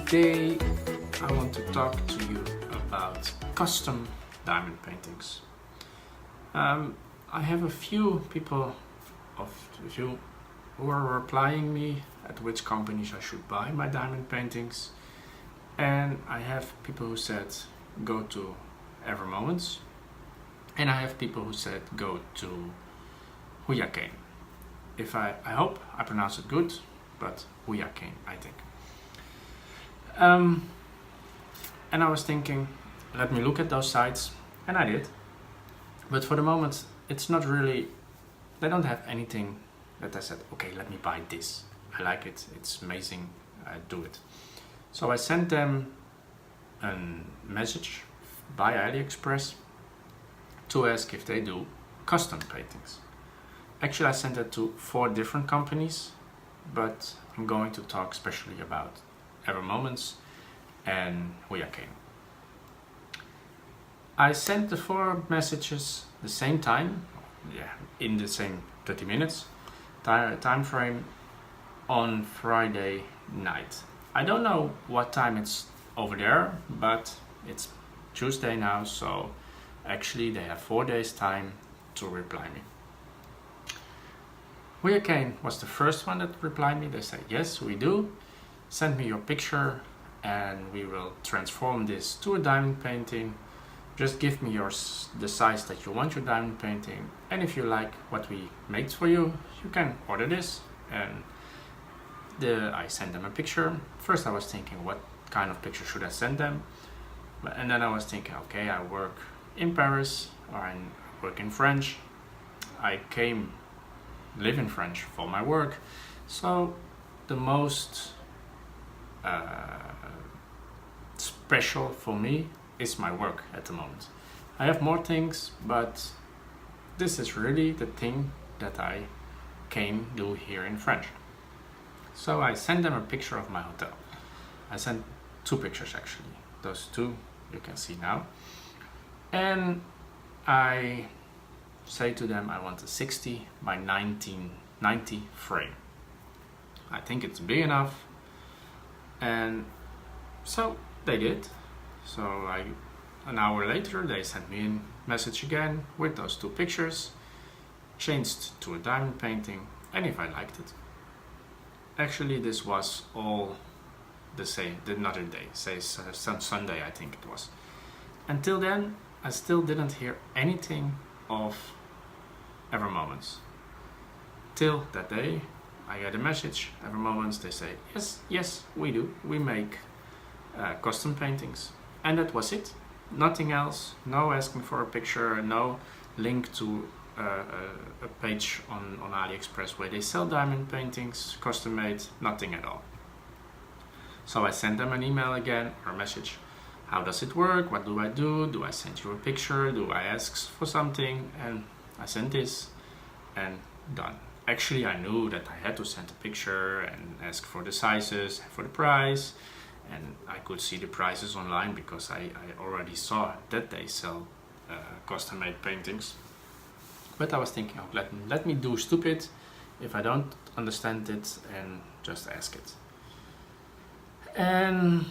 Today I want to talk to you about custom diamond paintings. I have a few people who are replying me at which companies I should buy my diamond paintings, and I have people who said go to Evermoments, and I have people who said go to Hurricane. I hope I pronounce it good, but Hurricane, I think. And I was thinking, let me look at those sites, and I did. But for the moment, it's not really, they don't have anything that I said, okay, let me buy this. I like it, it's amazing, I do it. So I sent them a message by AliExpress to ask if they do custom paintings. Actually, I sent it to 4 different companies, but I'm going to talk especially about Evermoments and Hurricane. I sent the 4 messages the same time, in the same 30 minutes time frame on Friday night. I don't know what time it's over there, but it's Tuesday now, so actually they have 4 days time to reply me. Hurricane was the first one that replied me. They said, yes, we do. Send me your picture and we will transform this to a diamond painting. Just give me the size that you want your diamond painting, and if you like what we made for you, you can order this. And I sent them a picture. First I was thinking, what kind of picture should I send them? And then I was thinking, okay, I work in Paris, or I work in French. I live in French for my work. So the most special for me is my work at the moment. I have more things, but this is really the thing that I can do here in French. So I sent them a picture of my hotel. I sent 2 pictures actually. Those 2 you can see now. And I say to them I want a 60 by 1990 frame. I think it's big enough. And so they did. So an hour later they sent me a message again with those 2 pictures, changed to a diamond painting, and if I liked it. Actually this was all the same, another day, say some Sunday I think it was. Until then I still didn't hear anything of Evermoments. Till that day I got a message, Evermoments, they say, yes, we do, we make custom paintings. And that was it, nothing else, no asking for a picture, no link to a page on AliExpress where they sell diamond paintings, custom made, nothing at all. So I sent them an email again, or a message, how does it work, what do? Do I send you a picture, do I ask for something? And I sent this, and done. Actually I knew that I had to send a picture and ask for the sizes, for the price. And I could see the prices online because I already saw that they sell custom-made paintings. But I was thinking, oh, let me do stupid if I don't understand it and just ask it. And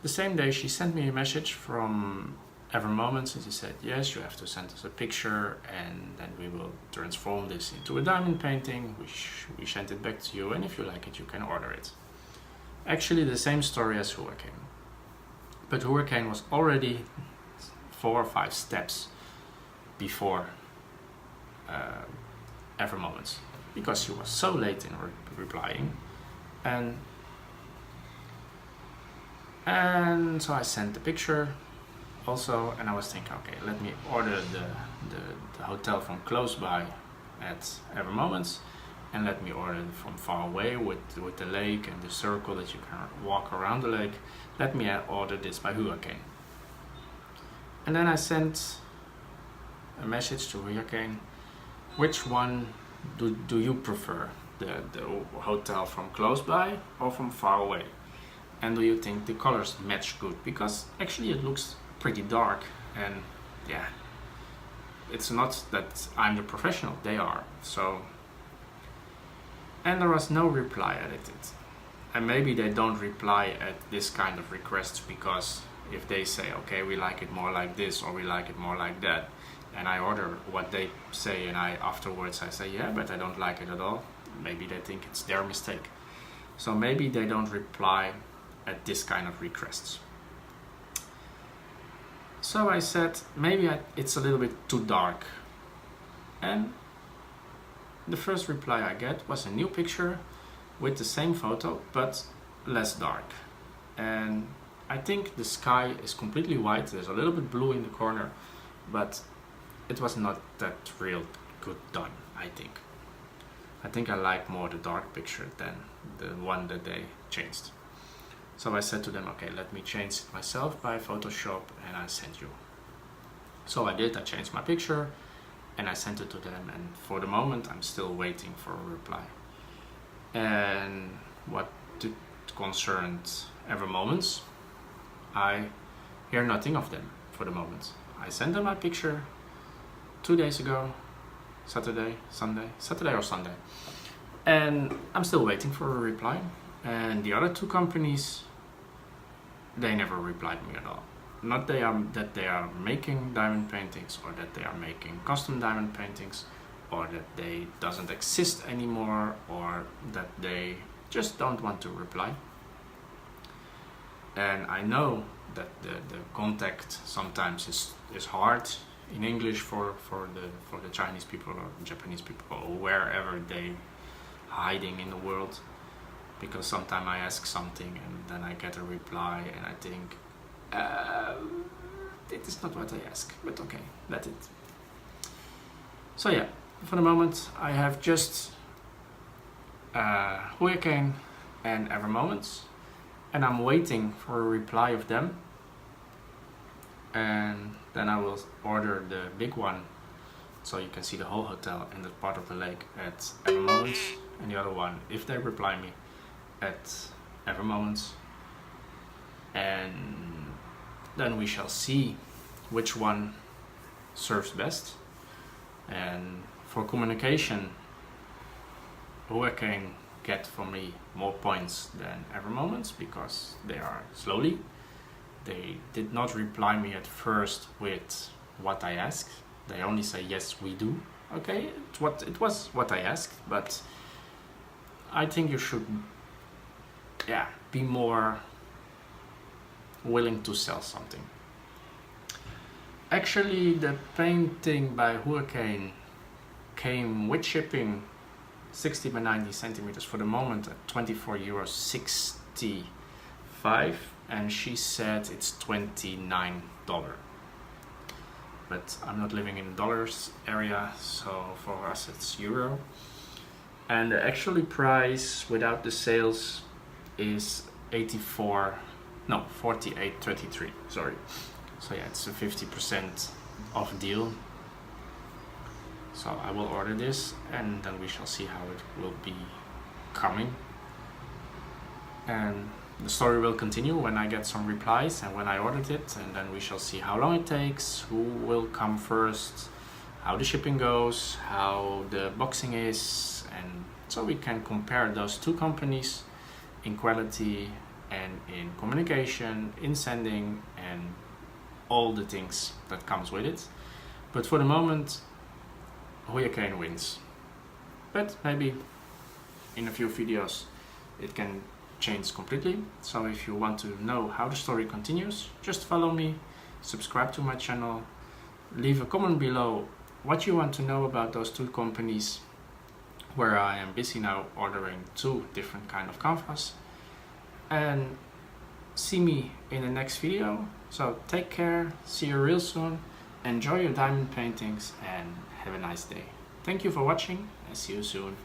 the same day she sent me a message from Evermoments and she said, yes, you have to send us a picture and then we will transform this into a diamond painting. We sent it back to you, and if you like it, you can order it. Actually the same story as Hurricane. But Hurricane was already 4 or 5 steps before Evermoments, because she was so late in replying. And so I sent the picture also, and I was thinking, okay, let me order the hotel from close by at Evermoments, and let me order it from far away with the lake and the circle that you can walk around the lake. Let me order this by Hurricane. And then I sent a message to Hurricane, which one do you prefer? The hotel from close by or from far away? And do you think the colors match good? Because actually it looks pretty dark, and yeah, it's not that I'm the professional, they are. So, and there was no reply at it. And maybe they don't reply at this kind of requests, because if they say, okay, we like it more like this, or we like it more like that, and I order what they say, and afterwards I say, yeah, but I don't like it at all, maybe they think it's their mistake. So maybe they don't reply at this kind of requests. So I said, maybe it's a little bit too dark. And the first reply I get was a new picture with the same photo, but less dark. And I think the sky is completely white. There's a little bit blue in the corner, but it was not that real good done, I think. I think I like more the dark picture than the one that they changed. So I said to them, okay, let me change it myself by Photoshop, and I sent you. So I did, I changed my picture and I sent it to them, and for the moment I'm still waiting for a reply. And what concerned Ever Moments, I hear nothing of them for the moment. I sent them my picture 2 days ago, Saturday or Sunday, and I'm still waiting for a reply. And the other two companies, they never replied me at all. Not that they are making diamond paintings, or that they are making custom diamond paintings, or that they doesn't exist anymore, or that they just don't want to reply. And I know that the contact sometimes is hard in English for the Chinese people or Japanese people, or wherever they hiding in the world, because sometimes I ask something and then I get a reply and I think it is not what I ask, but okay, that's it. So yeah, for the moment I have just Hurricane and Ever Moments, and I'm waiting for a reply of them, and then I will order the big one so you can see the whole hotel and the part of the lake at Ever Moments, and the other one, if they reply me, at Ever Moments. And then we shall see which one serves best. And for communication, Hurricane get for me more points than Ever Moments, because they are slowly. They did not reply me at first with what I asked. They only say, yes, we do. Okay, it was what I asked, but I think you should be more willing to sell something. Actually, the painting by Hurricane came with shipping 60 by 90 centimeters for the moment at €24.65, and she said it's $29. But I'm not living in the dollars area, so for us it's euro. And the actual price without the sales is 48.33, sorry. So yeah, it's a 50% off deal. So I will order this, and then we shall see how it will be coming. And the story will continue when I get some replies and when I ordered it, and then we shall see how long it takes, who will come first, how the shipping goes, how the boxing is, and so we can compare those two companies in quality and in communication, in sending, and all the things that comes with it. But for the moment, Hurricane wins. But maybe in a few videos it can change completely. So if you want to know how the story continues, just follow me, subscribe to my channel, leave a comment below what you want to know about those two companies, where I am busy now ordering 2 different kind of canvas, and see me in the next video. So take care, see you real soon, enjoy your diamond paintings, and have a nice day. Thank you for watching, and see you soon.